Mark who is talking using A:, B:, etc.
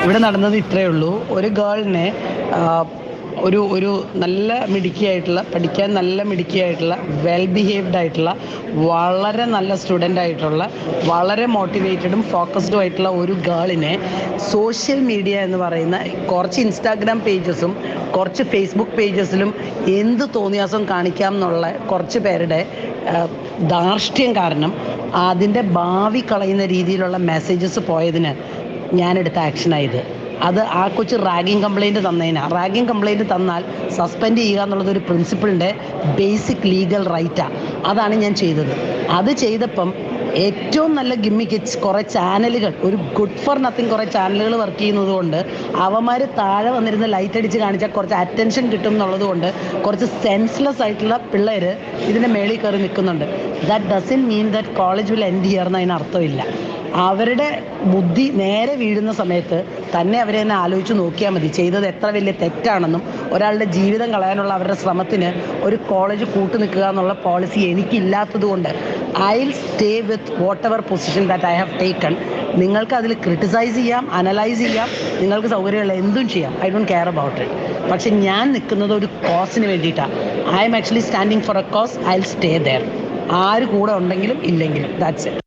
A: ഇവിടെ നടന്നത് ഇത്രയേ ഉള്ളൂ. ഒരു ഗേളിനെ ഒരു ഒരു നല്ല മിടുക്കിയായിട്ടുള്ള, പഠിക്കാൻ നല്ല മിടുക്കിയായിട്ടുള്ള, വെൽ ബിഹേവ്ഡ് ആയിട്ടുള്ള, വളരെ നല്ല സ്റ്റുഡൻ്റ് ആയിട്ടുള്ള, വളരെ മോട്ടിവേറ്റഡും ഫോക്കസ്ഡും ആയിട്ടുള്ള ഒരു ഗേളിനെ സോഷ്യൽ മീഡിയ എന്ന് പറയുന്ന കുറച്ച് ഇൻസ്റ്റാഗ്രാം പേജസും കുറച്ച് ഫേസ്ബുക്ക് പേജസിലും എന്ത് തോന്നിയാസം കാണിക്കാം എന്നുള്ള കുറച്ച് പേരുടെ ധാർഷ്ട്യം കാരണം അതിൻ്റെ ഭാവി കളയുന്ന രീതിയിലുള്ള മെസ്സേജസ് പോയതിന് ഞാനെടുത്ത ആക്ഷനായത്. അത് ആ കൊച്ച് റാഗിങ് കംപ്ലയിൻറ്റ് തന്നതിനാണ്. റാഗിങ് കംപ്ലയിൻറ്റ് തന്നാൽ സസ്പെൻഡ് ചെയ്യുക എന്നുള്ളതൊരു പ്രിൻസിപ്പിളിൻ്റെ ബേസിക് ലീഗൽ റൈറ്റാണ്. അതാണ് ഞാൻ ചെയ്തത്. അത് ചെയ്തപ്പം ഏറ്റവും നല്ല ഗിമ്മിക്ക് കുറേ ചാനലുകൾ, ഒരു ഗുഡ് ഫോർ നത്തിങ് കുറേ ചാനലുകൾ വർക്ക് ചെയ്യുന്നത് കൊണ്ട് അവന്മാർ താഴെ വന്നിരുന്ന് ലൈറ്റ് അടിച്ച് കാണിച്ചാൽ കുറച്ച് അറ്റൻഷൻ കിട്ടും എന്നുള്ളത് കൊണ്ട് കുറച്ച് സെൻസ്ലെസ് ആയിട്ടുള്ള പിള്ളേർ ഇതിൻ്റെ മേളിൽ കയറി നിൽക്കുന്നുണ്ട്. That doesn't mean that college will end here എന്ന് അതിന് അർത്ഥമില്ല. അവരുടെ ബുദ്ധി നേരെ വീഴുന്ന സമയത്ത് തന്നെ അവരെ തന്നെ ആലോചിച്ച് നോക്കിയാൽ മതി ചെയ്തത് എത്ര വലിയ തെറ്റാണെന്നും. ഒരാളുടെ ജീവിതം കളയാനുള്ള അവരുടെ ശ്രമത്തിന് ഒരു കോളേജ് കൂട്ടു നിൽക്കുക എന്നുള്ള പോളിസി എനിക്കില്ലാത്തത് കൊണ്ട് I will stay with what ever position that I have taken. നിങ്ങൾക്ക് അതിൽ ക്രിട്ടിസൈസ് ചെയ്യാം, അനലൈസ് ചെയ്യാം, നിങ്ങൾക്ക് സൗകര്യമുള്ള എന്തും ചെയ്യാം. I don't care about it. പക്ഷെ ഞാൻ നിൽക്കുന്നത് ഒരു കോസിന് വേണ്ടിയിട്ടാണ്. I'm actually standing for a cause. I will stay there. ആര് കൂടെ ഉണ്ടെങ്കിലും ഇല്ലെങ്കിലും. That's it.